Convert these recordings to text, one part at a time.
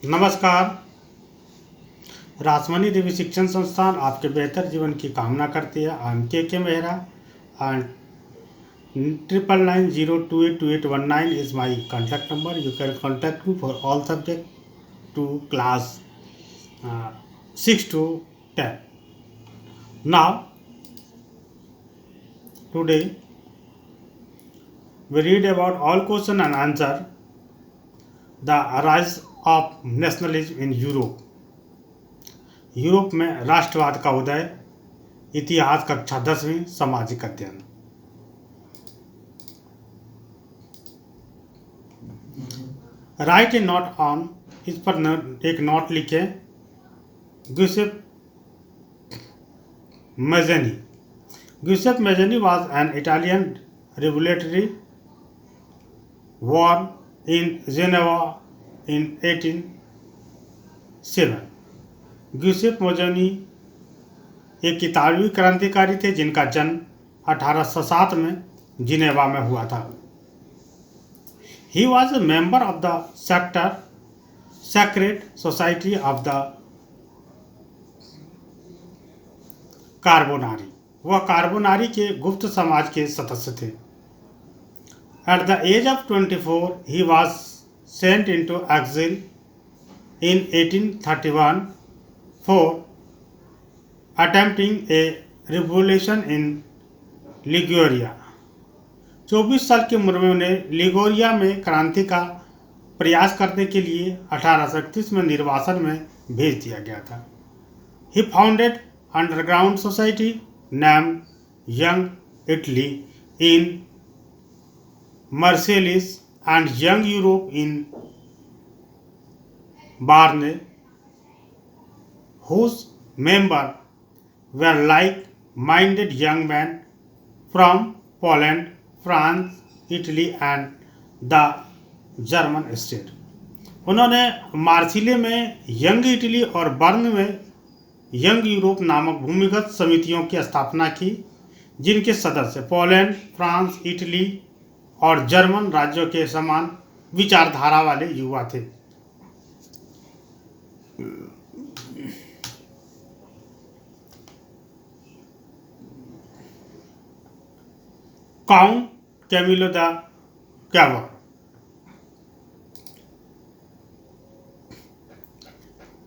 नमस्कार। रासमणी देवी शिक्षण संस्थान आपके बेहतर जीवन की कामना करती है। आई एम के Mehra and 9990282819 is my contact number. You can contact me for all subject to class 6 to 10. Now, today we read about all question and answer the rise of nationalism in Europe. Europe में राष्ट्रवाद का उदय, इतिहास कक्षा 10वीं, सामाजिक अध्ययन। Right A note on, इस पर एक नोट लिखे। Giuseppe Mazzini. Giuseppe Mazzini was an Italian revolutionary born in Geneva in 1807। Giuseppe Mazzini एक इतालवी क्रांतिकारी थे जिनका जन्म 1807 में जिनेवा में हुआ था। He was a member of the sacred society of the Carbonari. वह कार्बोनारी के गुप्त समाज के सदस्य थे। At the age of 24 he was sent into exile in 1831 for attempting a revolution in Liguria. 24 साल की उम्र में उन्हें लिगोरिया में क्रांति का प्रयास करने के लिए 1831 में निर्वासन में भेज दिया गया था। He founded underground society name young Italy in Marseilles and young Europe in Berne, whose members were like-minded young men from Poland, France, Italy and the German state। उन्होंने मार्सिले में यंग इटली और Berne में young Europe नामक भूमिगत समितियों की स्थापना की, जिनके सदस्य पोलैंड, फ्रांस, इटली और जर्मन राज्यों के समान विचारधारा वाले युवा थे। Count Camillo de Cavour.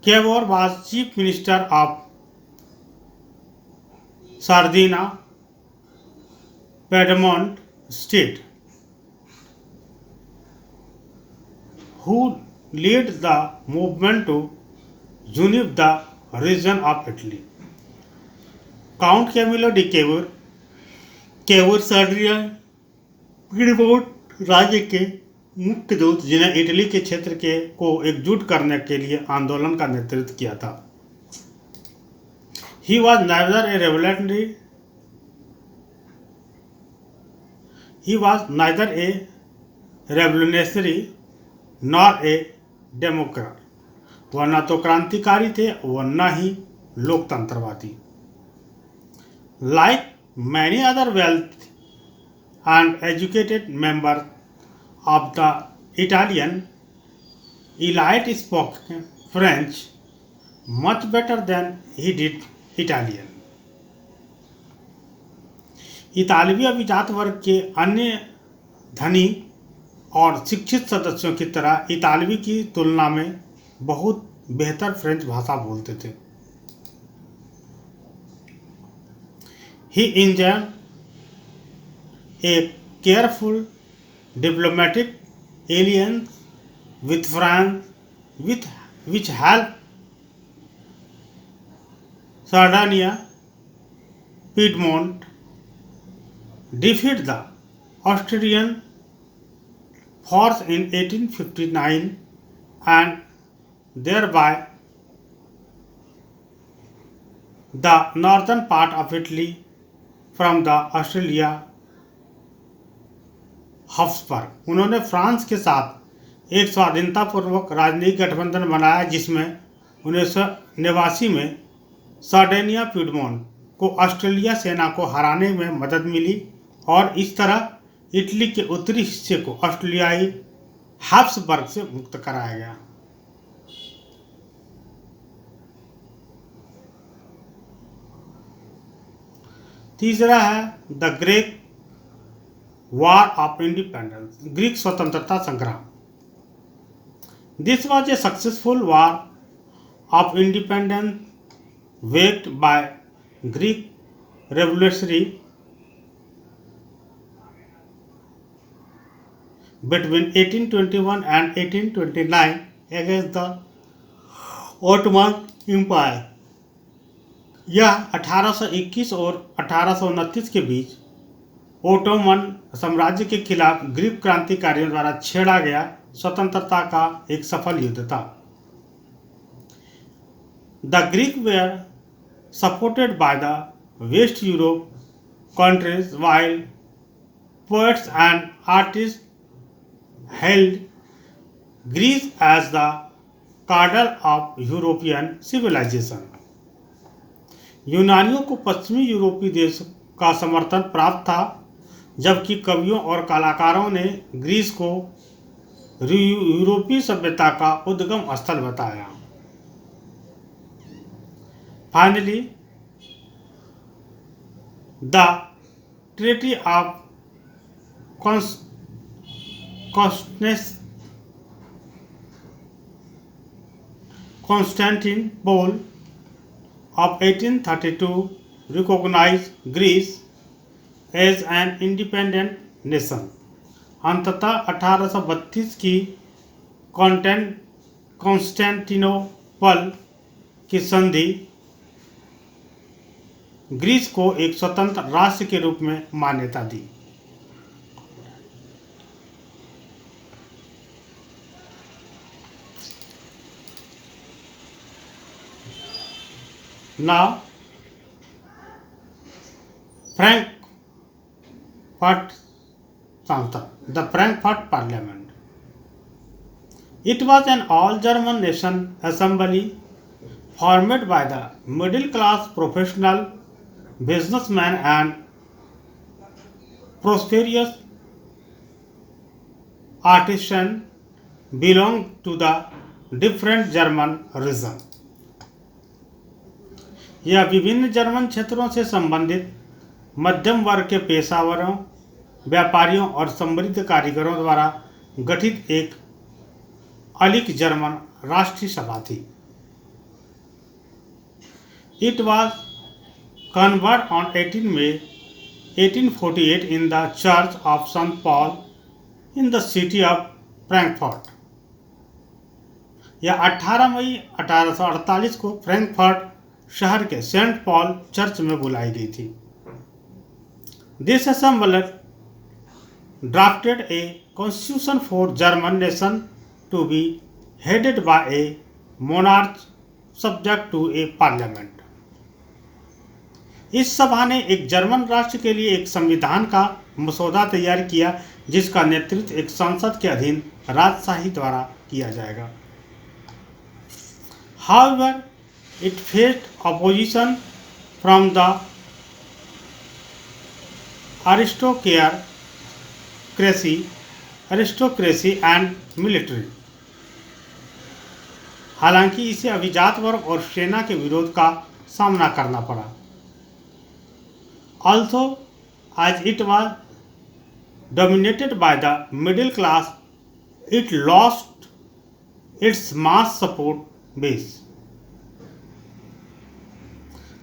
Cavour was chief minister of Sardinia, Piedmont state, who led the movement to unite the region of Italy। Count Camillo de Cavour Sardinia Piedmont राज्य के मुख्य दूत, जिन्हें इटली के क्षेत्र को एकजुट करने के लिए आंदोलन का नेतृत्व किया था। He was neither a revolutionary nor a democrat. वह न तो क्रांतिकारी थे और न ही लोकतंत्रवादी। Like many other wealthy and educated members of the Italian elite spoke French much better than he did Italian। इतालवी अभिजात वर्ग के अन्य धनी और शिक्षित सदस्यों की तरह इतालवी की तुलना में बहुत बेहतर फ्रेंच भाषा बोलते थे। He enjoyed a careful diplomatic alliance with France, which helped Sardinia, Piedmont defeat the Austrian force in 1859 and thereby the northern part of Italy from the Australia Habsburg. उन्होंने फ्रांस के साथ एक स्वाधीनतापूर्वक राजनीतिक गठबंधन बनाया, जिसमें 1989 में सार्डिनिया पिएडमोंट को ऑस्ट्रेलिया सेना को हराने में मदद मिली और इस तरह इटली के उत्तरी हिस्से को ऑस्ट्रेलियाई हब्सबर्ग से मुक्त कराया गया। तीसरा है the Greig war of independence, Greek स्वतंत्रता संग्राम। This was a successful war of independence waged by Greek revolutionary between 1821 and 1829 against the Ottoman Empire। यह 1821 और 1829 के बीच ओटोमन साम्राज्य के खिलाफ ग्रीक क्रांतिकारियों द्वारा छेड़ा गया स्वतंत्रता का एक सफल युद्ध था। The Greek were supported by the West Europe countries, while poets and artists held Greece as the cradle of European civilization। यूनानियों को पश्चिमी यूरोपीय देश का समर्थन प्राप्त था, जबकि कवियों और कलाकारों ने ग्रीस को यूरोपीय सभ्यता का उद्गम स्थल बताया। Finally, the Treaty of Constantinople of 1832 recognized Greece as an independent nation। अंततः 1832 की कॉन्स्टेंटिनोपल की संधि ग्रीस को एक स्वतंत्र राष्ट्र के रूप में मान्यता दी। Now, Frankfurt Sanstha, the Frankfurt Parliament. It was an all-German nation assembly formed by the middle-class professional businessmen and prosperous artisans belonged to the different German regions। यह विभिन्न जर्मन क्षेत्रों से संबंधित मध्यम वर्ग के पेशेवरों, व्यापारियों और समृद्ध कारीगरों द्वारा गठित एक अलिक जर्मन राष्ट्रीय सभा थी। It was convened on 18 May 1848 in the Church of St. Paul in the city of Frankfurt। यह 18 मई 1848 को फ्रैंकफर्ट शहर के सेंट पॉल चर्च में बुलाई गई थी। This assembly drafted a constitution for German nation to be headed by a monarch subject to a parliament। इस सभा ने एक जर्मन राष्ट्र के लिए एक संविधान का मसौदा तैयार किया, जिसका नेतृत्व एक संसद के अधीन राजशाही द्वारा किया जाएगा। However, it faced opposition from the aristocracy and military। हालांकि इसे अभिजात वर्ग और सेना के विरोध का सामना करना पड़ा। Although as it was dominated by the middle class, it lost its mass support base।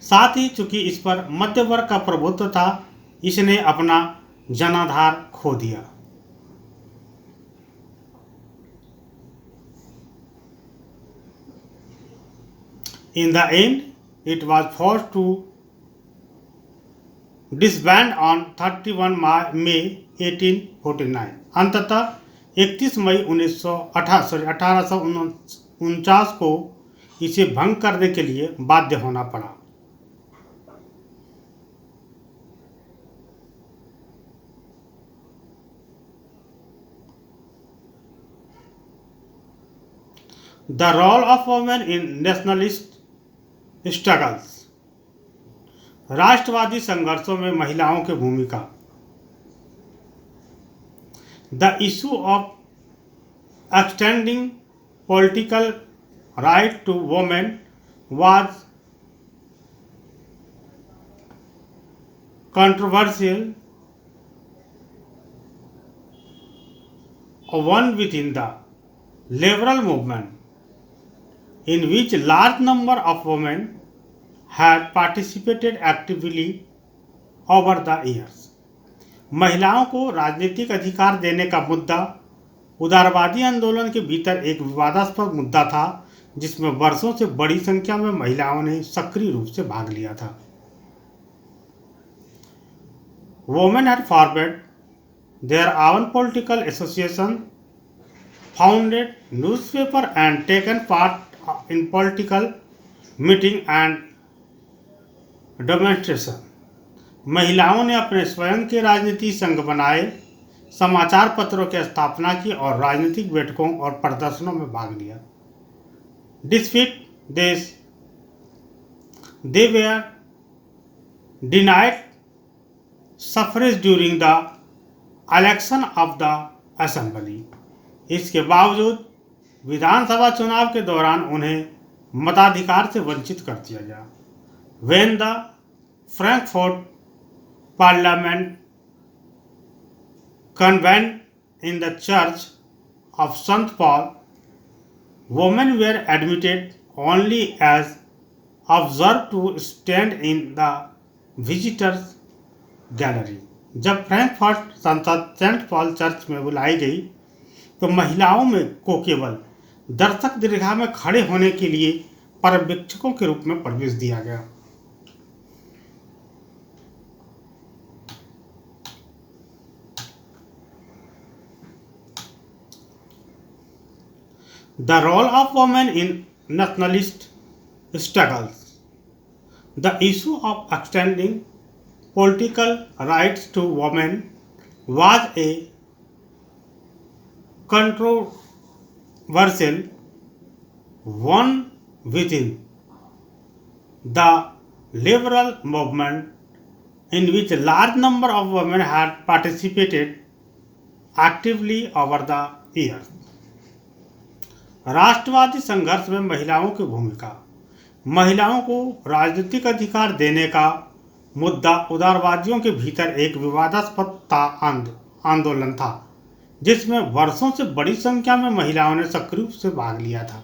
साथ ही चूंकि इस पर मध्य वर्ग का प्रभुत्व था, इसने अपना जनाधार खो दिया। In the end, it was forced to disband on 31 May 1849। अंततः 31 मई 1849 को इसे भंग करने के लिए बाध्य होना पड़ा। The role of women in nationalist struggles। राष्ट्रवादी संघर्षों में महिलाओं की भूमिका। The issue of extending political right to women was controversial one within the liberal movement, in which a large number of women had participated actively over the years. महिलाओं को राजनीतिक अधिकार देने का मुद्दा उदारवादी आंदोलन के भीतर एक विवादास्पद मुद्दा था, जिसमें वर्षों से बड़ी संख्या में महिलाओं ने सक्रिय रूप से भाग लिया था. Women had formed their own political association, founded newspaper and taken part in political meeting and demonstration. महिलाओं ने अपने स्वयं के राजनीतिक संघ बनाए, समाचार पत्रों की स्थापना की और राजनीतिक बैठकों और प्रदर्शनों में भाग लिया. Despite this, they were denied suffrage during the election of the assembly. इसके बावजूद विधानसभा चुनाव के दौरान उन्हें मताधिकार से वंचित कर दिया गया. When the Frankfurt Parliament convened in the Church of St. Paul, women were admitted only as observers to stand in the visitors gallery. जब फ्रैंकफर्ट संसद सेंट पॉल चर्च में बुलाई गई तो महिलाओं में को केवल दर्शक दीर्घा में खड़े होने के लिए पर्यवेक्षकों के रूप में प्रवेश दिया गया. The role of women in nationalist struggles. The issue of extending political rights to women was a controversial one within the liberal movement, in which a large number of women had participated actively over the years. राष्ट्रवादी संघर्ष में महिलाओं की भूमिका. महिलाओं को राजनीतिक अधिकार देने का मुद्दा उदारवादियों के भीतर एक विवादास्पद आंदोलन था, जिसमें वर्षों से बड़ी संख्या में महिलाओं ने सक्रिय रूप से भाग लिया था.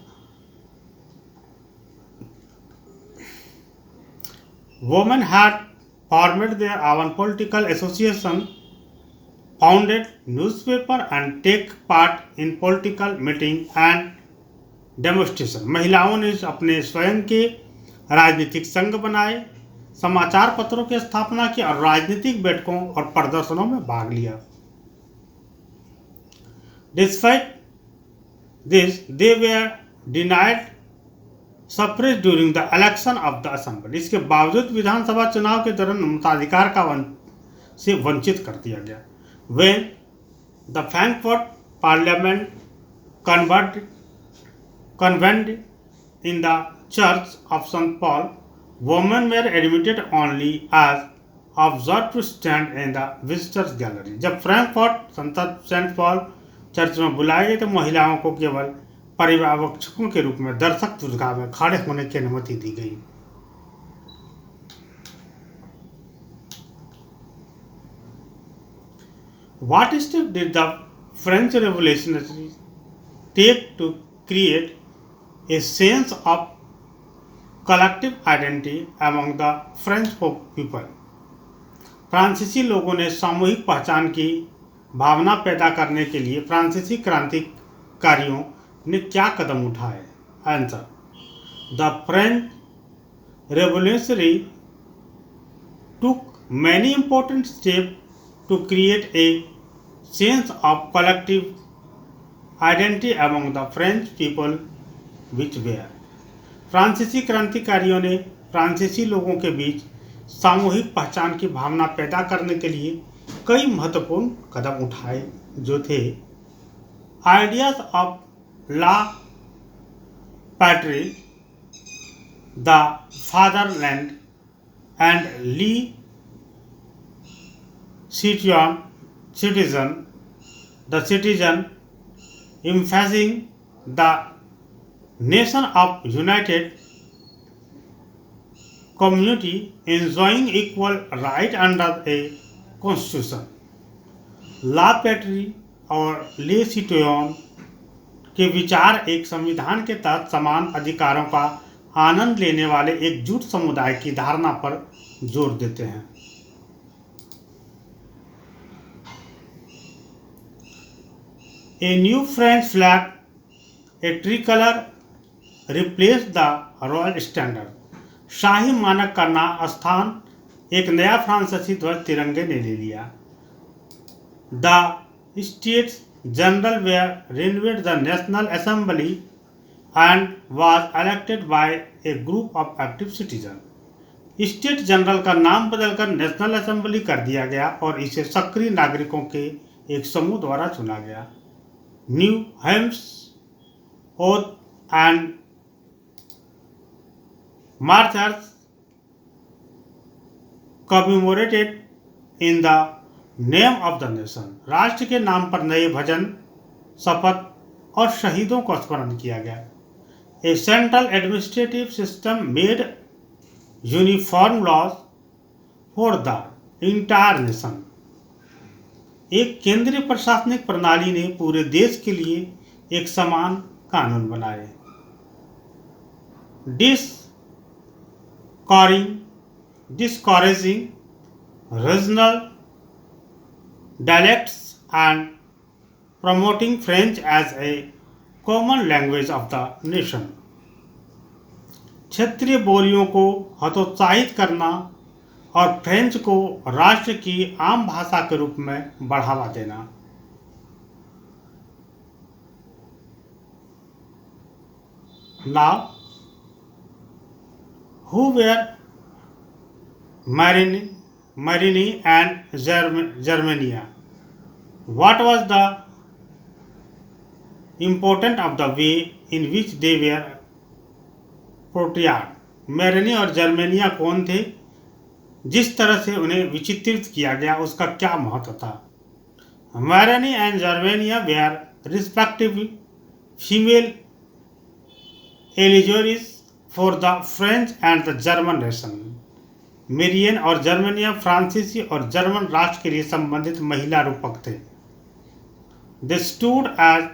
Women had formed their own political association, founded newspaper and take part in political meeting and demonstration. महिलाओं ने अपने स्वयं के राजनीतिक संघ बनाए, समाचार पत्रों की स्थापना की और राजनीतिक बैठकों और प्रदर्शनों में भाग लिया. Despite this, they were denied suffrage during the election of the assembly. इसके बावजूद विधानसभा चुनाव के दौरान मताधिकार से वंचित कर दिया गया. When the Frankfurt Parliament convened in the Church of St. Paul, women were admitted only as observers to stand in the visitors gallery. जब फ्रैंकफर्ट संसद सेंट पॉल चर्च में बुलाए गए तो महिलाओं को केवल पर्यवेक्षकों के रूप में दर्शक दीर्घा में खड़े होने की अनुमति दी गई. What step did the French revolutionaries take to create a sense of collective identity among the French people? फ्रांसीसी लोगों ने सामूहिक पहचान की भावना पैदा करने के लिए फ्रांसीसी क्रांतिकारियों ने क्या कदम उठाए? Answer: the French revolutionary took many important steps to create a sense of collective identity among the French people, which were. फ्रांसीसी क्रांतिकारियों ने फ्रांसीसी लोगों के बीच सामूहिक पहचान की भावना पैदा करने के लिए कई महत्वपूर्ण कदम उठाए, जो थे: ideas of la patrie, the fatherland and le citizen, the citizen, emphasizing the nation of united community enjoying equal right under a constitution. ला पैट्री और ले सिटोयन के विचार एक संविधान के तहत समान अधिकारों का आनंद लेने वाले एकजुट समुदाय की धारणा पर जोर देते हैं। A new French flag, a tricolor, replaced the royal standard. शाही मानक का स्थान एक नया फ्रांसीसी ध्वज तिरंगे ने ले लिया। The States General were renewed the National Assembly and was elected by a group of active citizens. State general का नाम बदलकर नेशनल असेंबली कर दिया गया और इसे सक्रिय नागरिकों के एक समूह द्वारा चुना गया। New hymns oath and marchers commemorated in the name of the nation. राष्ट्र के नाम पर नए भजन, शपथ और शहीदों को स्मरण किया गया। A central administrative system made uniform laws for the entire nation. एक केंद्रीय प्रशासनिक प्रणाली ने पूरे देश के लिए एक समान कानून बनाए। discouraging regional dialects and promoting French as a common language of the nation. क्षेत्रीय बोलियों को हतोत्साहित करना और फ्रेंच को राष्ट्र की आम भाषा के रूप में बढ़ावा देना। Now, who were Marini and Germania? What was the important of the way in which they were portrayed? Marini और जर्मेनिया कौन थे? जिस तरह से उन्हें विचित्रित किया गया उसका क्या महत्व था? Marianne and Germania were respectively female allegories for the French and the German nation. Marianne और जर्मेनिया फ्रांसीसी और जर्मन राष्ट्र के लिए संबंधित महिला रूपक थे। They stood as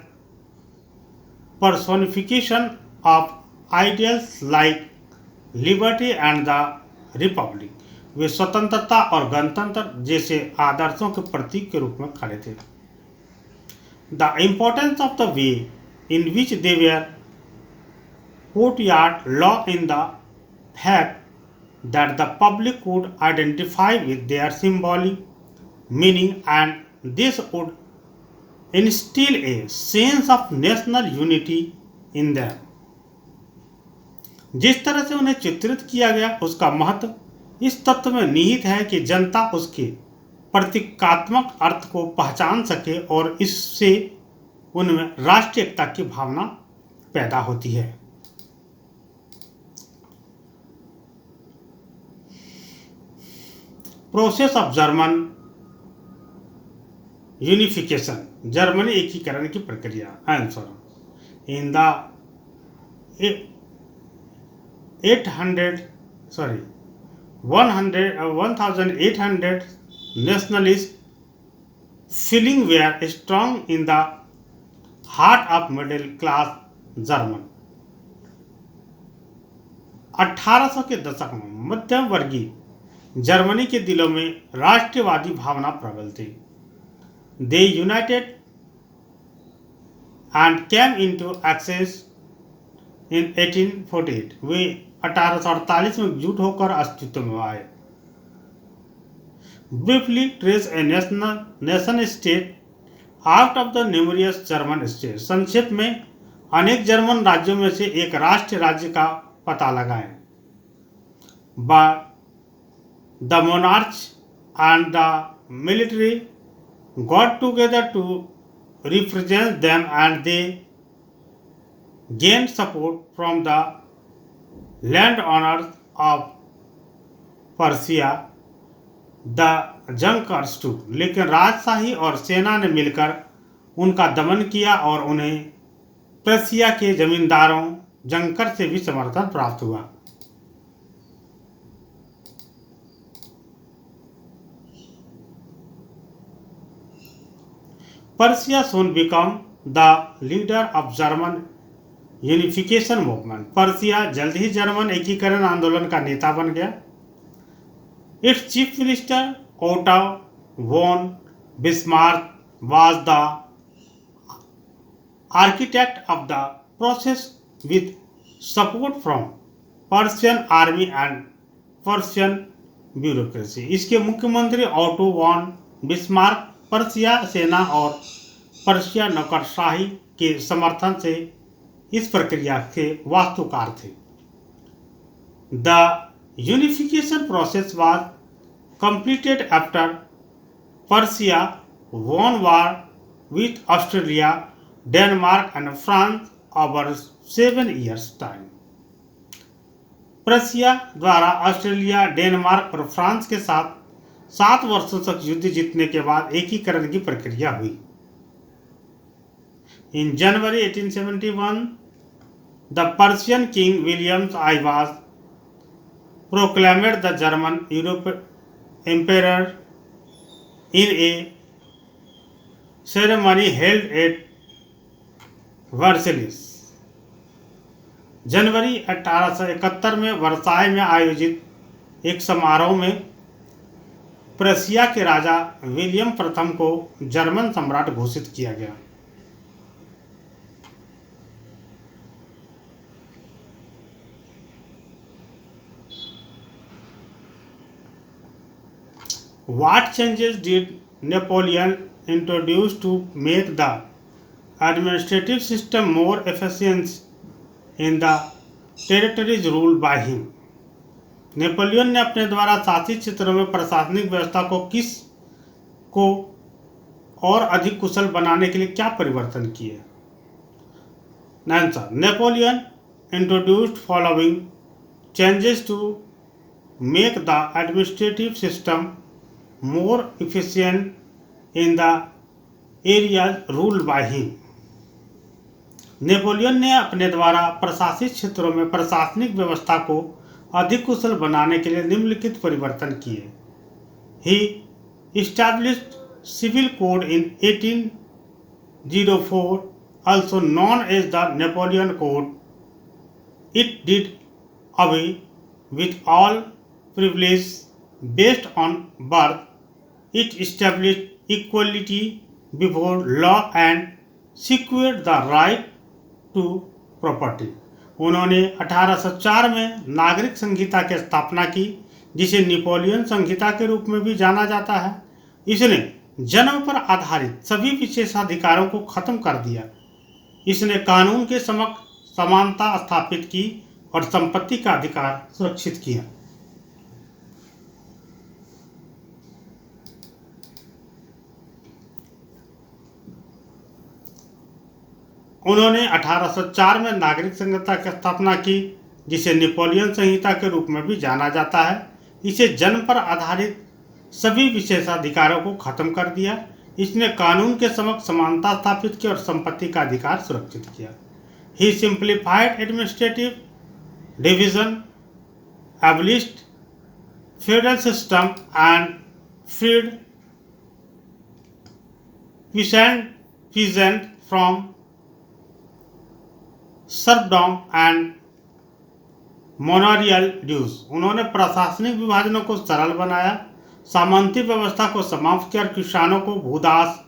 personification of ideals like liberty and the republic. वे स्वतंत्रता और गणतंत्र जैसे आदर्शों के प्रतीक के रूप में खड़े थे। The importance of the way in which they were portrayed lay in the fact that the public could identify with their symbolic meaning and this would instill a sense of national unity in them. जिस तरह से उन्हें चित्रित किया गया उसका महत्व इस तत्व में निहित है कि जनता उसके प्रतीकात्मक अर्थ को पहचान सके और इससे उनमें राष्ट्रीय एकता की भावना पैदा होती है। Process of German unification, Germany एकीकरण की प्रक्रिया। Answer in the 1800 nationalist feeling were strong in the heart of middle class German. 1800 के दशक में मध्यम वर्गीय जर्मनी के दिलों में राष्ट्रवादी भावना प्रबल थी। They united and came into access in 1848. वे 1848 में एकजुट होकर अस्तित्व में आए। Briefly trace a nation state out of the numerous German states. संक्षेप में अनेक जर्मन राज्यों में से एक राष्ट्र राज्य का पता लगाएं। But the monarchs and the military got together to represent them and they gained support from the landowners of Persia, the Junkers too. लेकिन राजशाही और सेना ने मिलकर उनका दमन किया और उन्हें पर्सिया के जमींदारों जंकर से भी समर्थन प्राप्त हुआ। Persia soon became the leader of German unification movement. Persia जल्द ही जर्मन एकीकरण आंदोलन का नेता बन गया। Its chief minister Otto von Bismarck was the architect of the process with support from Persian army and Persian bureaucracy. इसके मुख्यमंत्री ओटो वॉन बिस्मार्क पर्सिया सेना और पर्शिया नौकरशाही के समर्थन से इस प्रक्रिया के वास्तुकार थे। The unification process was completed after Persia won war with Australia, Denmark and France over 7 years time. Persia द्वारा ऑस्ट्रेलिया, डेनमार्क और फ्रांस के साथ 7 वर्षों तक युद्ध जीतने के बाद एकीकरण की प्रक्रिया हुई। In January 1871, the Persian king William I was proclaimed the German emperor in a ceremony held at Versailles। जनवरी 1871 में वर्साय में आयोजित एक समारोह में प्रशिया के राजा विलियम प्रथम को जर्मन सम्राट घोषित किया गया। What changes did Napoleon introduce to make the administrative system more efficient in the territories ruled by him? Napoleon ने अपने द्वारा शासित क्षेत्रों में प्रशासनिक व्यवस्था को और अधिक कुशल बनाने के लिए क्या परिवर्तन किए? Answer, Napoleon introduced following changes to make the administrative system more efficient in the areas ruled by him। Napoleon ने अपने द्वारा प्रशासित क्षेत्रों में प्रशासनिक व्यवस्था को अधिक कुशल बनाने के लिए निम्नलिखित परिवर्तन किए। He established civil code in 1804, also known as the Napoleon Code। It did away with all privileges based on birth। It established equality before law and secured the right to property। उन्होंने 1804 में नागरिक संहिता की स्थापना की, जिसे Napoleon संहिता के रूप में भी जाना जाता है। इसने जन्म पर आधारित सभी विशेषाधिकारों को खत्म कर दिया। इसने कानून के समक्ष समानता स्थापित की और संपत्ति का अधिकार सुरक्षित किया। उन्होंने 1804 में नागरिक संहिता की स्थापना की, जिसे नेपोलियन संहिता के रूप में भी जाना जाता है। इसे जन्म पर आधारित सभी विशेषाधिकारों को खत्म कर दिया। इसने कानून के समक्ष समानता स्थापित की और संपत्ति का अधिकार सुरक्षित किया। He simplified administrative division, abolished federal system and freed peasant from serfdom and manorial dues. उन्होंने प्रशासनिक विभाजनों को सरल बनाया, सामंती व्यवस्था को समाप्त किया और किसानों को भूदास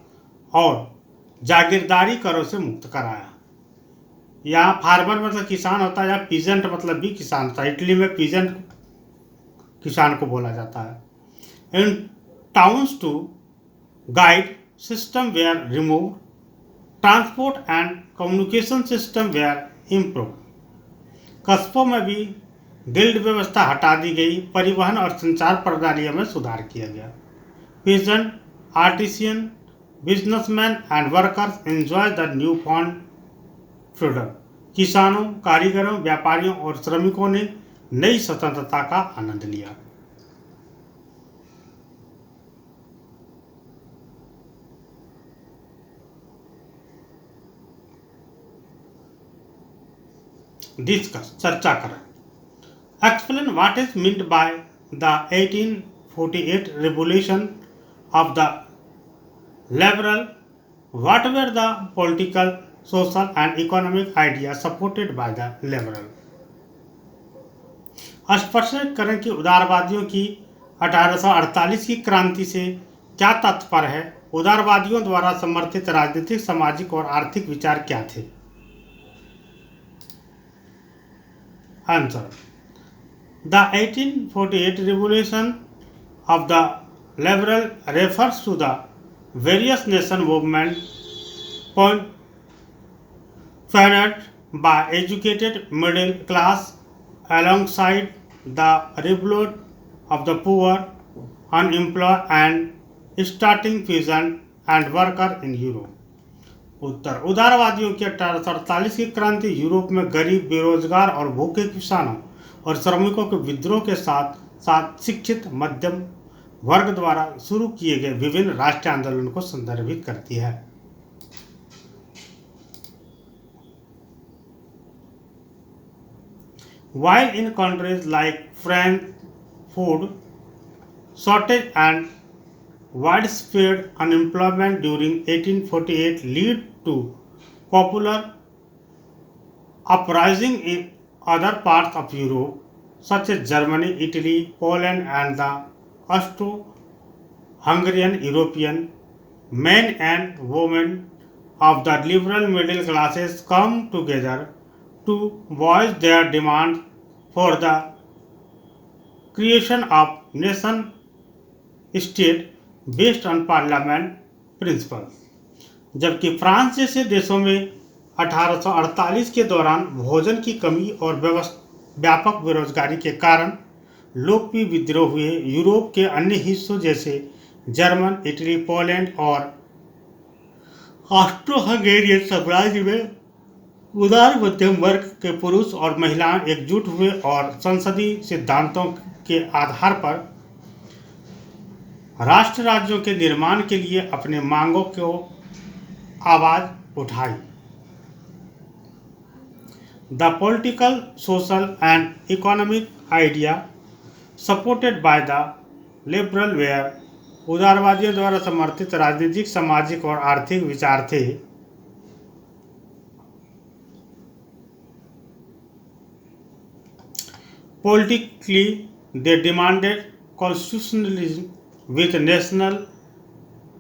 और जागीरदारी करों से मुक्त कराया। यहाँ फार्मर मतलब किसान होता है, या पीजेंट मतलब भी किसान होता है। इटली में पीजेंट किसान को बोला जाता है। In towns to guide system were remove, transport and communication system were improve. कस्बों में भी गिल्ड व्यवस्था हटा दी गई, परिवहन और संचार प्रणालियों में सुधार किया गया। Peasant, artisan, businessman and workers enjoy the new form freedom. किसानों, कारीगरों, व्यापारियों और श्रमिकों ने नई स्वतंत्रता का आनंद लिया। डिस्कस, चर्चा करें। Explain what is meant by the 1848 revolution of the liberal What were the political, social and economic ideas supported by the liberal? स्पष्ट करें कि उदारवादियों की 1848 की क्रांति से क्या तात्पर्य है। उदारवादियों द्वारा समर्थित राजनीतिक, सामाजिक और आर्थिक विचार क्या थे? Answer: The 1848 revolution of the liberal refers to the various nation movement pioneered by educated middle class alongside the revolt of the poor, unemployed and starting peasant and worker in Europe. उत्तर: उदारवादियों की 1848 की क्रांति Europe में गरीब, बेरोजगार और भूखे किसानों और श्रमिकों के विद्रोह के साथ साथ शिक्षित मध्यम वर्ग द्वारा शुरू किए गए विभिन्न राष्ट्रीय आंदोलनों को संदर्भित करती है। While in countries like France, food shortage and widespread unemployment during 1848 lead to popular uprising in other parts of Europe, such as Germany, Italy, Poland, and the Austro-Hungarian. European men and women of the liberal middle classes come together to voice their demand for the creation of nation state based on parliament principles. जबकि France जैसे देशों में 1848 के दौरान भोजन की कमी और व्यापक बेरोजगारी के कारण लोकप्रिय विद्रोह हुए, यूरोप के अन्य हिस्सों जैसे जर्मन, इटली, पोलैंड और ऑस्ट्रो हंगेरियन साम्राज्य में उदार मध्यम वर्ग के पुरुष और महिलाएं एकजुट हुए और संसदीय सिद्धांतों के आधार पर राष्ट्र राज्यों के निर्माण के लिए अपने मांगों को आवाज उठाई। The political, social and economic idea supported by the liberal were, उदारवादियों द्वारा समर्थित राजनीतिक, सामाजिक और आर्थिक विचार थे। Politically, they demanded constitutionalism with national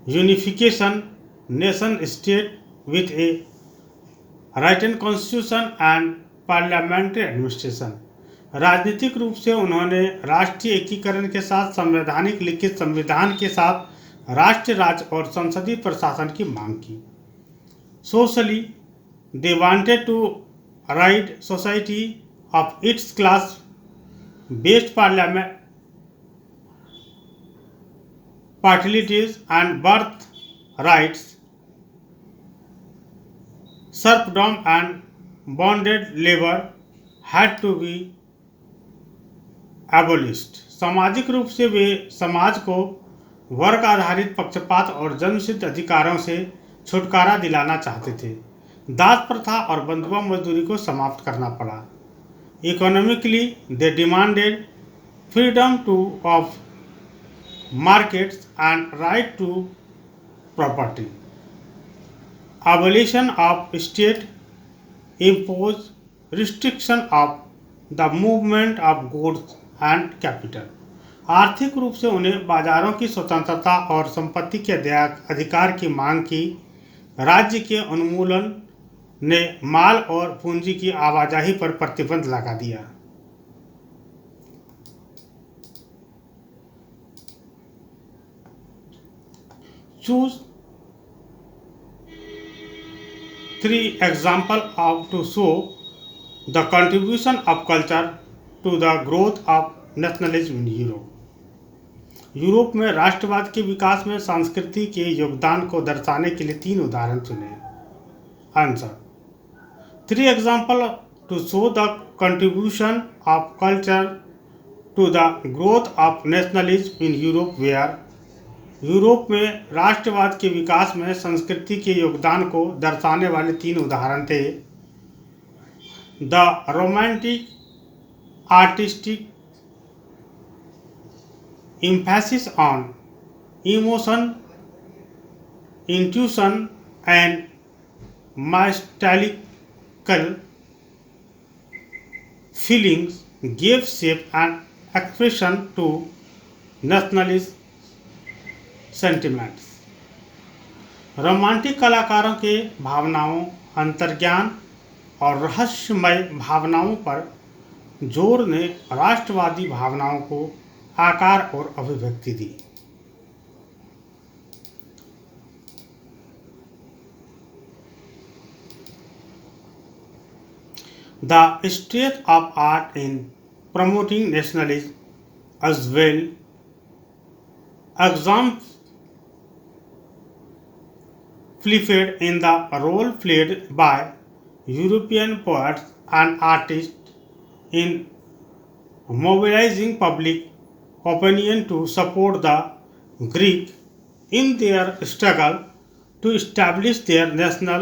unification, nation state with a written constitution and parliamentary administration. राजनीतिक रूप से उन्होंने राष्ट्रीय एकीकरण के साथ संवैधानिक लिखित संविधान के साथ राष्ट्र राज्य और संसदीय प्रशासन की मांग की। Socially, they wanted to right society of its class based partilities and birth rights, serfdom and bonded labor had to be abolished. सामाजिक रूप से वे समाज को वर्ग आधारित पक्षपात और जन्मसिद्ध अधिकारों से छुटकारा दिलाना चाहते थे। दास प्रथा और बंधुआ मजदूरी को समाप्त करना पड़ा। Economically, they demanded freedom of markets and right to property. Abolition of state imposed restriction of the movement of goods and capital. आर्थिक रूप से उन्हें बाजारों की स्वतंत्रता और संपत्ति के अधिकार की मांग की। राज्य के उन्मूलन ने माल और पूंजी की आवाजाही पर प्रतिबंध लगा दिया। Choose 3 examples to show the contribution of culture to the growth of nationalism in Europe. Europe में राष्ट्रवाद के विकास में संस्कृति के योगदान को दर्शाने के लिए 3 उदाहरण चुने। Answer: 3 examples to show the contribution of culture to the growth of nationalism in Europe were: Europe में राष्ट्रवाद के विकास में संस्कृति के योगदान को दर्शाने वाले 3 उदाहरण थे। The romantic artistic emphasis on emotion, intuition and mystical feelings gave shape and expression to nationalist sentiments. Romantic कलाकारों के भावनाओं, अंतर्ज्ञान और रहस्यमय भावनाओं पर जोर ने राष्ट्रवादी भावनाओं को आकार और अभिव्यक्ति दी। The state of art in promoting nationalism as well exemplified in the role played by European poets and artists in mobilizing public opinion to support the Greek in their struggle to establish their national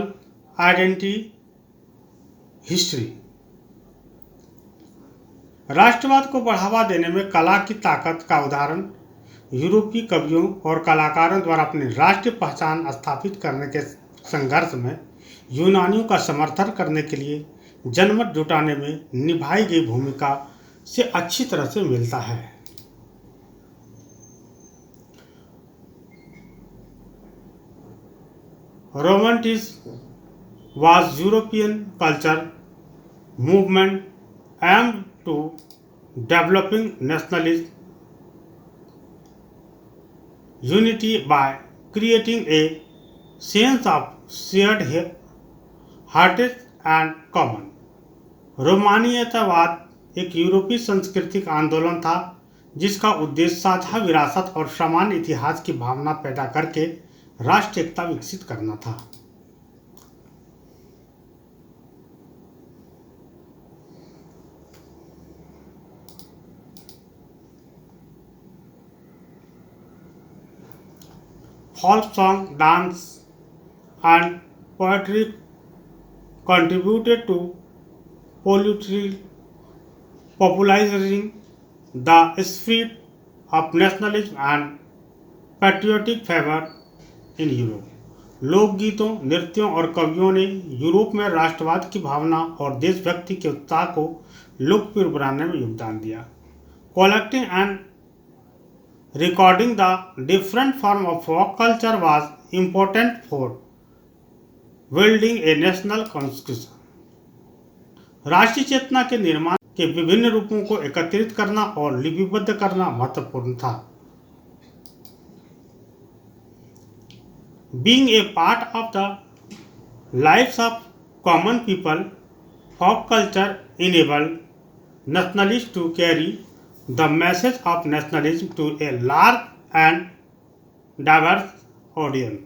identity history. राष्ट्रवाद को बढ़ावा देने में कला की ताकत का उदाहरण यूरोपीय कवियों और कलाकारों द्वारा अपनी राष्ट्रीय पहचान स्थापित करने के संघर्ष में यूनानियों का समर्थन करने के लिए जनमत जुटाने में निभाई गई भूमिका से अच्छी तरह से मिलता है। Romanticism was European culture movement aimed to developing nationalist unity by creating a sense of shared heritage and common. रोमानियतावाद एक यूरोपीय सांस्कृतिक आंदोलन था जिसका उद्देश्य साझा विरासत और समान इतिहास की भावना पैदा करके राष्ट्रीय एकता विकसित करना था। Folk song, dance, and poetry contributed to popularizing the spirit of nationalism and patriotic fervor in Europe. लोकगीतों, नृत्यों और कवियों ने यूरोप में राष्ट्रवाद की भावना और देशभक्ति के उत्साह को लोकप्रिय बनाने में योगदान दिया। Collecting and recording the different form of folk culture was important for building a national consciousness. राष्ट्रीय चेतना के निर्माण के विभिन्न रूपों को एकत्रित करना और लिपिबद्ध करना महत्वपूर्ण था। Being a part of the lives of common people, folk culture enabled nationalists to carry the message of nationalism to a large and diverse audience.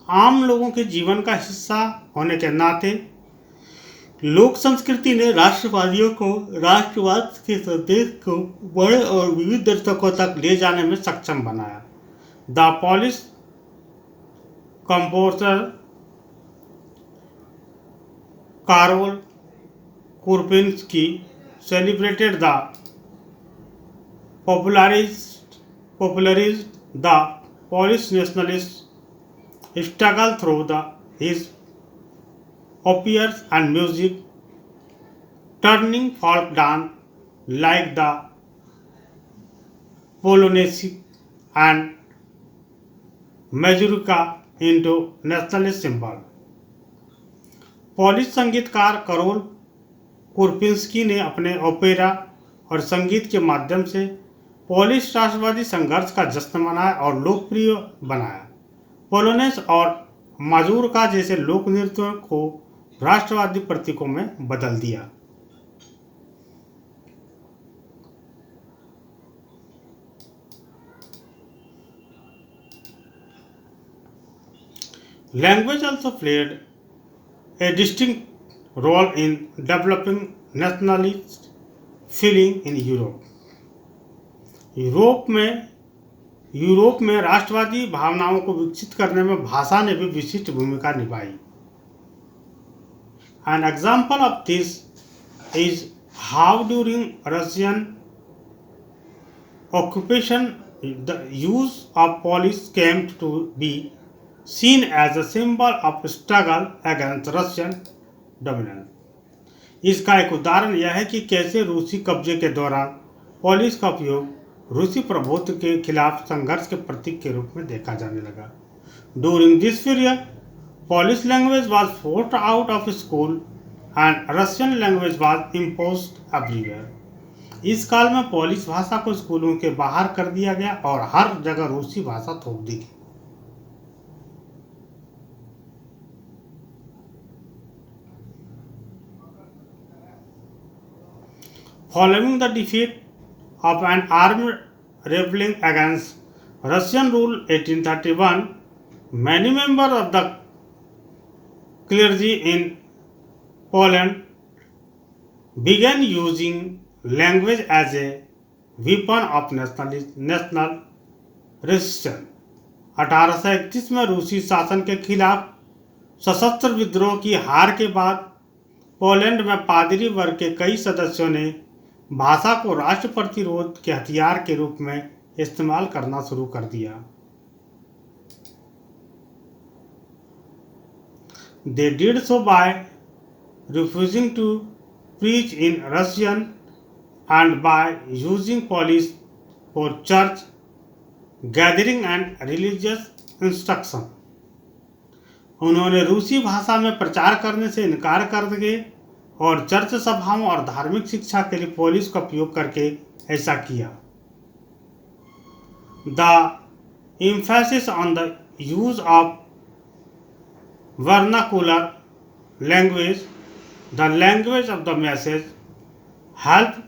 आम लोगों के जीवन का हिस्सा होने के नाते लोक संस्कृति ने राष्ट्रवादियों को राष्ट्रवाद के संदेश को बड़े और विविध दर्शकों तक ले जाने में सक्षम बनाया। The Polish composer Karol Kurpinski celebrated the popularized the Polish nationalist struggle through his operas and music, turning folk dance like the Polonaise and Mazurka into nationalist symbol. Polish संगीतकार करोल कुरपिन्स्की ने अपने ओपेरा और संगीत के माध्यम से पोलिश राष्ट्रवादी संघर्ष का जश्न मनाया और लोकप्रिय बनाया। पोलोनेस और माजूरका जैसे लोक नृत्यों को राष्ट्रवादी प्रतीकों में बदल दिया। Language also played a distinct role in developing nationalist feeling in Europe. Europe में राष्ट्रवादी भावनाओं को विकसित करने में भाषा ने भी विशिष्ट भूमिका निभाई। An example of this is how during Russian occupation the use of Polish came to be seen as a symbol of struggle against Russian dominance. इसका एक उदाहरण यह है कि कैसे रूसी कब्जे के दौरान पोलिश का उपयोग रूसी प्रभुत्व के खिलाफ संघर्ष के प्रतीक के रूप में देखा जाने लगा। During this period, Polish language was forced out of school and Russian language was imposed everywhere. इस काल में पोलिश भाषा को स्कूलों के बाहर कर दिया गया और हर जगह रूसी भाषा थोप दी गई। Following the defeat of an armed rebellion against Russian rule 1831, many members of the clergy in Poland began using language as a weapon of national resistance. 1831 में रूसी शासन के खिलाफ सशस्त्र विद्रोह की हार के बाद पोलैंड में पादरी वर्ग के कई सदस्यों ने भाषा को राष्ट्र प्रतिरोध के हथियार के रूप में इस्तेमाल करना शुरू कर दिया। They did so by refusing to preach in Russian and by using Polish for church gathering and religious instruction. उन्होंने रूसी भाषा में प्रचार करने से इनकार कर दिए और चर्च सभाओं और धार्मिक शिक्षा के लिए पोलिश का उपयोग करके ऐसा किया। The emphasis on the use of vernacular language, the language of the message, helped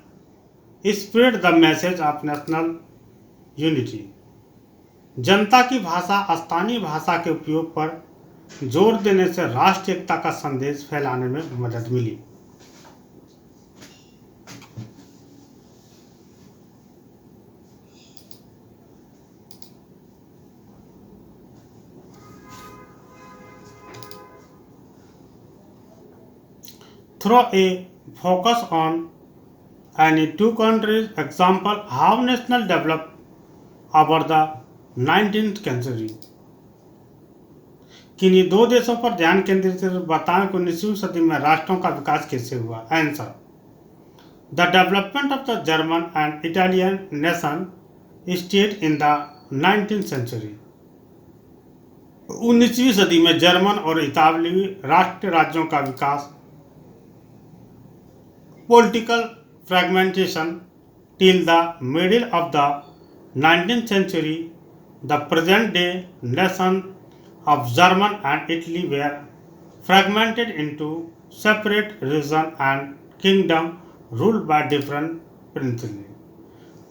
spread the message of national unity. जनता की भाषा स्थानीय भाषा के उपयोग पर जोर देने से राष्ट्रीय एकता का संदेश फैलाने में मदद मिली। Through a focus on any two countries, example how national developed over the 19th century. किन्हीं दो देशों पर ध्यान केंद्रित कर बताएं कि 19वीं सदी में राष्ट्रों का विकास कैसे हुआ। Answer: the development of the German and Italian nation state in the 19th century. 19वीं सदी में जर्मन और इतालवी राष्ट्र राज्यों का विकास, political fragmentation till the middle of the 19th century, the present day nation of Germany and Italy were fragmented into separate regions and kingdoms ruled by different princes.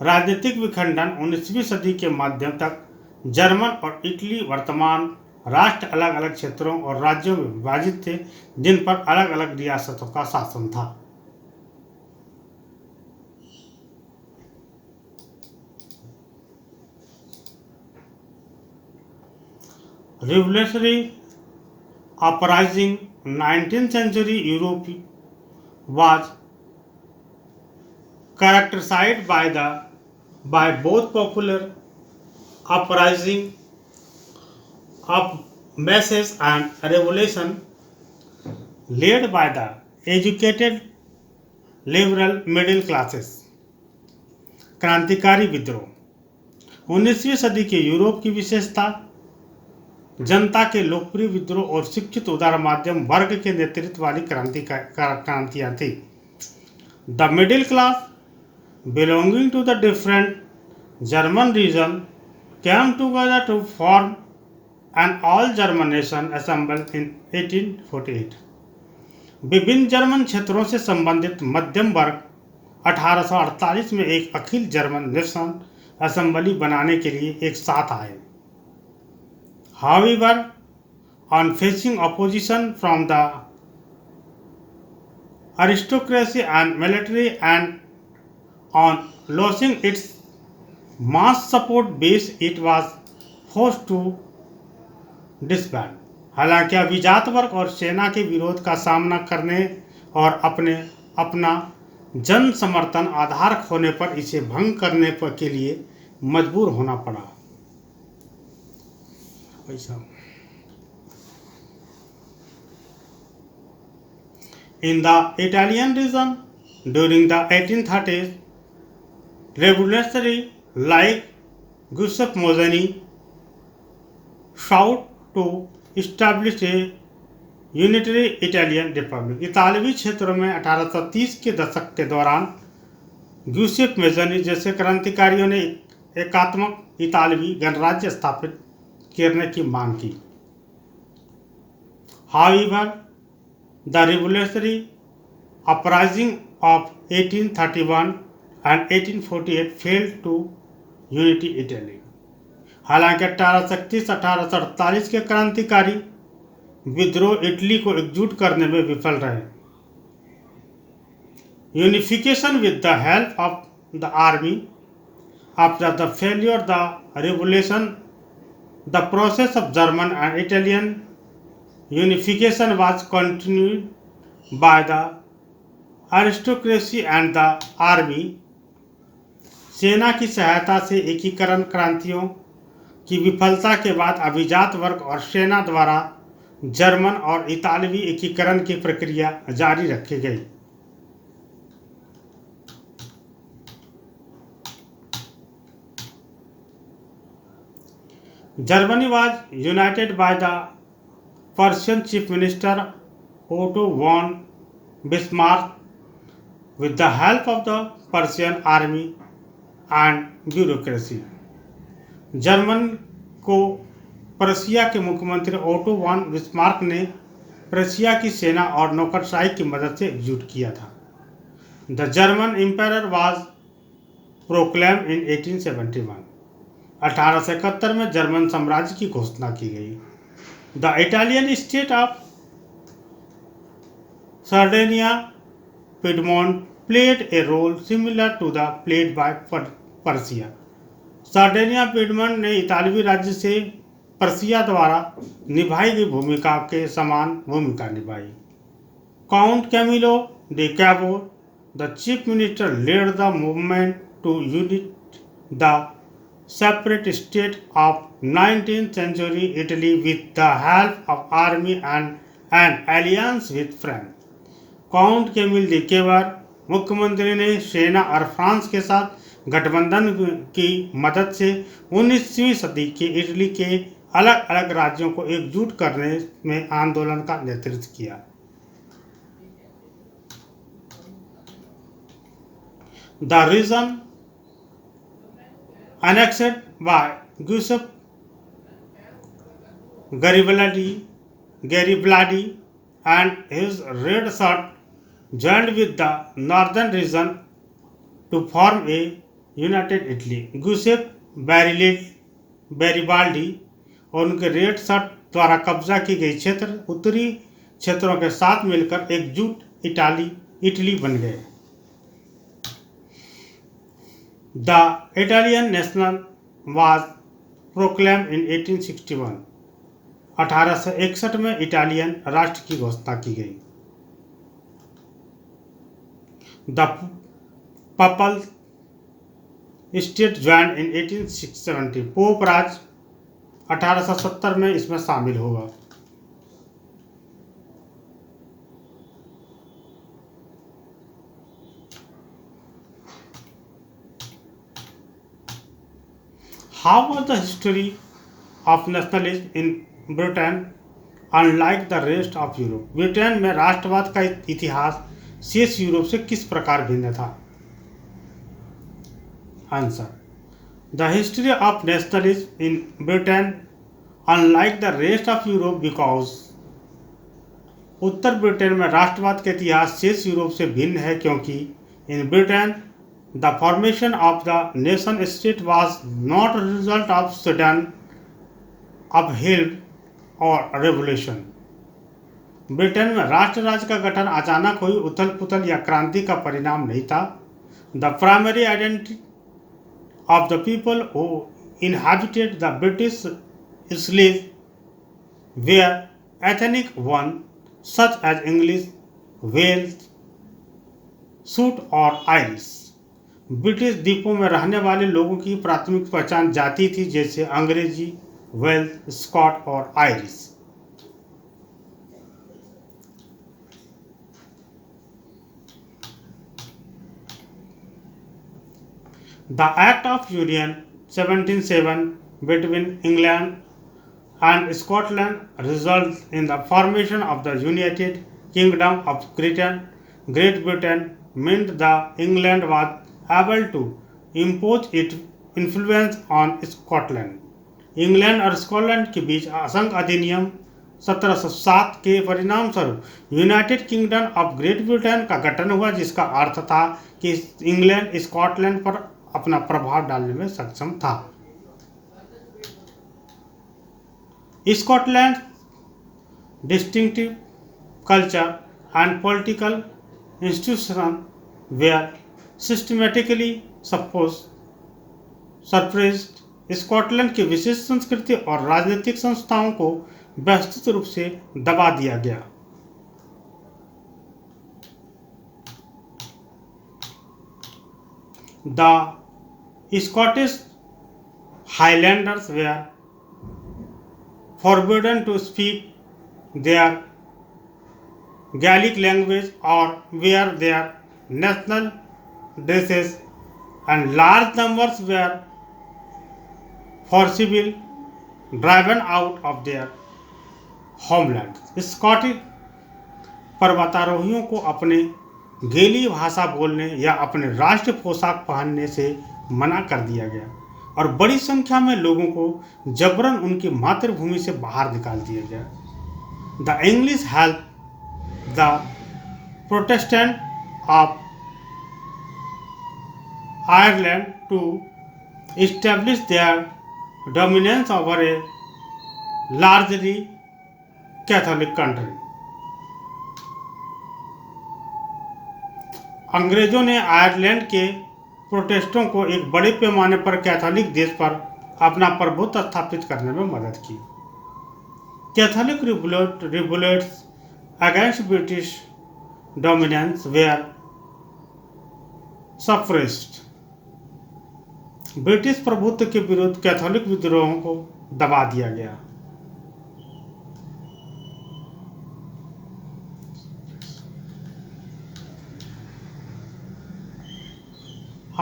राजनीतिक विखंडन 19वीं सदी के मध्य तक जर्मन और इटली वर्तमान राष्ट्र अलग अलग क्षेत्रों और राज्यों में विभाजित थे जिन पर अलग अलग रियासतों का शासन था। Revolutionary uprising 19th century Europe was characterized by both popular uprising of masses and revolution led by the educated liberal middle classes. क्रांतिकारी विद्रोह 19वीं सदी के यूरोप की विशेषता जनता के लोकप्रिय विद्रोह और शिक्षित उदार माध्यम वर्ग के नेतृत्व वाली क्रांतियां थी। The middle class belonging to the different German region came together to form an all German nation assembled in 1848। विभिन्न जर्मन क्षेत्रों से संबंधित मध्यम वर्ग 1848 में एक अखिल जर्मन नेशन असेंबली बनाने के लिए एक साथ आए। However, on facing opposition from the aristocracy and military and on losing its mass support base, it was forced to disband. हालांकि अभिजात वर्ग और सेना के विरोध का सामना करने और अपना जन समर्थन आधार खोने पर इसे भंग करने के लिए मजबूर होना पड़ा। In the Italian region, during the 1830s, revolutionaries like Giuseppe Mazzini sought to establish a unitary Italian Republic. इतालवी क्षेत्रों में 1830 के दशक के दौरान ग्यूसेप मेज़नी जैसे क्रांतिकारियों ने एकात्मक इतालवी गणराज्य स्थापित करने की मांग की। However the revolutionary uprising of 1831 and 1848 failed to unity Italy. हालांकि 1831-1848 के क्रांतिकारी विद्रोह इटली को एकजुट करने में विफल रहे। Unification with the help of the army after the failure the revolution the process of German and Italian unification was continued by the aristocracy and the army. सेना की सहायता से एकीकरण क्रांतियों की विफलता के बाद अभिजात वर्ग और सेना द्वारा जर्मन और इतालवी एकीकरण की प्रक्रिया जारी रखी गई। Germany was united by the Persian chief minister Otto von Bismarck with the help of the Persian army and bureaucracy. German को प्रशिया के मुख्यमंत्री ओटो वॉन बिस्मार्क ने प्रशिया की सेना और नौकरशाही की मदद से एकजुट किया था। The German empire was proclaimed in 1871। 1871 में जर्मन साम्राज्य की घोषणा की गई। The Italian state of Sardinia Piedmont played a role similar to the played by Prussia. Sardinia Piedmont ने इतालवी राज्य से पर्शिया द्वारा निभाई गई भूमिका के समान भूमिका निभाई। Count Camillo de Cavour the chief minister led the movement to unite the separate state of 19th century Italy with the help of army and an alliance with France. Count Camillo de Cavour मुख्यमंत्री ने सेना और France के साथ गठबंधन की मदद से 19वीं सदी के इटली के अलग अलग राज्यों को एकजुट करने में आंदोलन का नेतृत्व किया। The region annexed by Giuseppe Garibaldi and his Red Shirt joined with the northern region to form a united Italy. Giuseppe Garibaldi और उनके रेड शर्ट द्वारा कब्जा की गई क्षेत्र उत्तरी क्षेत्रों के साथ मिलकर एकजुट इटली बन गए। The Italian national was proclaimed in 1861। 1861 में इटालियन राष्ट्र की घोषणा की गई। The papal state join in 1870। Pope राज 1870 में इसमें शामिल होगा। How was the history of nationalism in Britain unlike the rest of Europe. Britain में राष्ट्रवाद का इतिहास शेष यूरोप से किस प्रकार भिन्न था? Answer The history of nationalism in Britain unlike the rest of Europe because Uttar Britain में राष्ट्रवाद का इतिहास शेष यूरोप से भिन्न है क्योंकि in Britain the formation of the nation state was not result of sudden upheaval और रेवोल्यूशन। ब्रिटेन में राष्ट्र राज्य का गठन अचानक हुई उथल पुथल या क्रांति का परिणाम नहीं था। The primary identity of the people who inhabited the British Isles were ethnic one such as English, Wales, Scots और Irish। ब्रिटिश द्वीपों में रहने वाले लोगों की प्राथमिक पहचान जाति थी जैसे अंग्रेजी, वेल्स, स्कॉट और Irish. The Act of Union 1707 between England and Scotland resulted in the formation of the United Kingdom of Great Britain meant that England was able to impose its influence on Scotland. England और Scotland के बीच असंघ अधिनियम 1707 के परिणाम स्वरूप United kingdom of great Britain का गठन हुआ, जिसका अर्थ था कि इंग्लैंड स्कॉटलैंड पर अपना प्रभाव डालने में सक्षम था। Scotland distinctive culture and political institution were systematically suppressed. Scotland की विशेष संस्कृति और राजनीतिक संस्थाओं को व्यवस्थित रूप से दबा दिया गया। The Scottish highlanders were forbidden to speak their Gaelic language or wear their national dresses, and large numbers were forcibly driven out of their homelands. Scottish पर्वतारोहियों को अपने गैली भाषा बोलने या अपने राष्ट्रीय पोशाक पहनने से मना कर दिया गया और बड़ी संख्या में लोगों को जबरन उनकी मातृभूमि से बाहर निकाल दिया गया। The English help the Protestant of Ireland to establish their dominance over a largely Catholic country. अंग्रेजों ने आयरलैंड के प्रोटेस्टों को एक बड़े पैमाने पर कैथोलिक देश पर अपना प्रभुत्व स्थापित करने में मदद की। Catholic revolts against British dominance were suppressed. British प्रभुत्व के विरुद्ध कैथोलिक विद्रोहों को दबा दिया गया।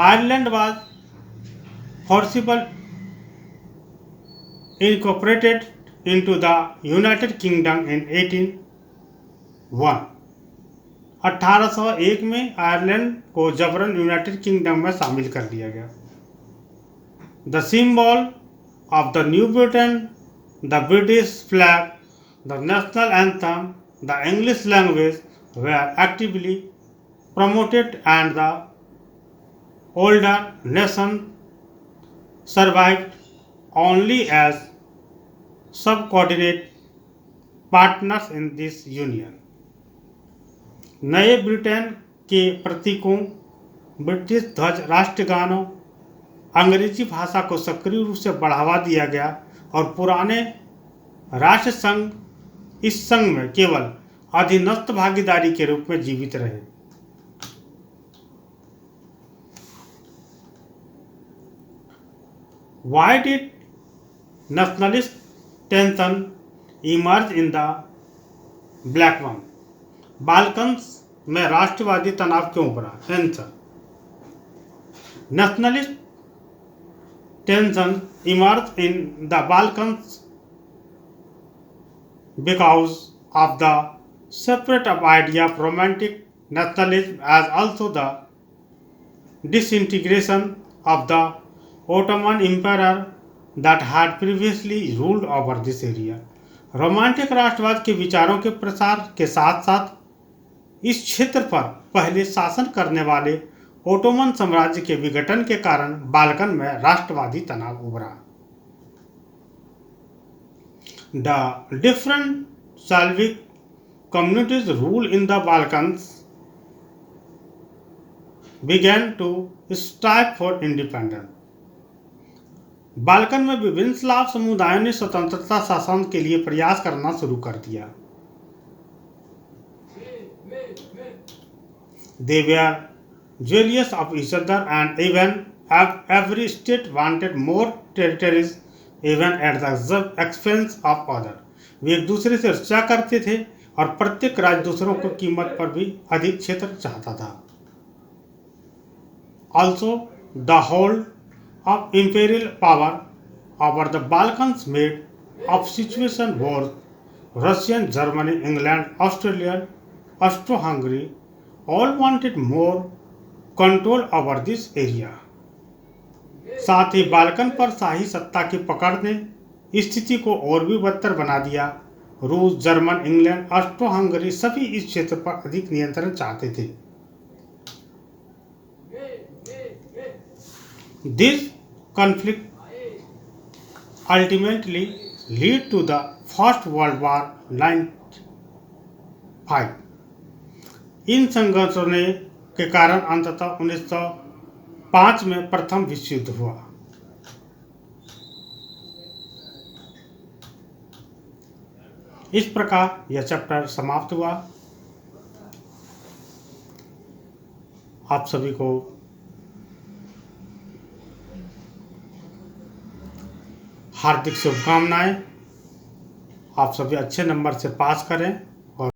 Ireland was forcibly incorporated into the United Kingdom in 1801। 1801 में आयरलैंड को जबरन यूनाइटेड किंगडम में शामिल कर लिया गया। The symbol of the new Britain, the British flag, the national anthem, the English language were actively promoted, and the older nation survived only as subordinate partners in this union। नए Britain के प्रतीकों, British ध्वज, राष्ट्रगानों, अंग्रेजी भाषा को सक्रिय रूप से बढ़ावा दिया गया और पुराने राष्ट्र संघ इस संघ में केवल अधीनस्थ भागीदारी के रूप में जीवित रहे। Why did nationalist tension emerge in the Balkans? Balkans में राष्ट्रवादी तनाव क्यों उभरा? Answer, nationalist tension emerged in the Balkans because of the separate of idea of romantic nationalism, as also the disintegration of the Ottoman Empire that had previously ruled over this area। Romantic राष्ट्रवाद के विचारों के प्रसार के साथ साथ इस क्षेत्र पर पहले शासन करने वाले ओटोमन साम्राज्य के विघटन के कारण बाल्कन में राष्ट्रवादी तनाव उभरा। The different Slavic communities rule in the Balkans began to strive for independence। Balkan में विभिन्न स्लाव समुदायों ने स्वतंत्रता शासन के लिए प्रयास करना शुरू कर दिया। They were jealous of each other, and even every state wanted more territories, even at the expense of other। वे एक दूसरे से ईर्ष्या करते थे और प्रत्येक राज्य दूसरों को कीमत पर भी अधिक क्षेत्र चाहता था। Also, the hold of imperial power over the Balkans made of situation worse. Russian, Germany, England, Australia, Austro-Hungary all wanted more control over this area. साथ ही बाल्कन पर शाही सत्ता की पकड़ ने स्थिति को और भी बदतर बना दिया। रूस, जर्मन, इंग्लैंड, ऑस्ट्रो हंगरी सभी इस क्षेत्र पर अधिक नियंत्रण चाहते थे। This conflict ultimately lead to the First World War 1905। इन संघर्षों ने के कारण अंततः 1905 में प्रथम विश्व युद्ध हुआ। इस प्रकार यह चैप्टर समाप्त हुआ। आप सभी को हार्दिक शुभकामनाएं। आप सभी अच्छे नंबर से पास करें।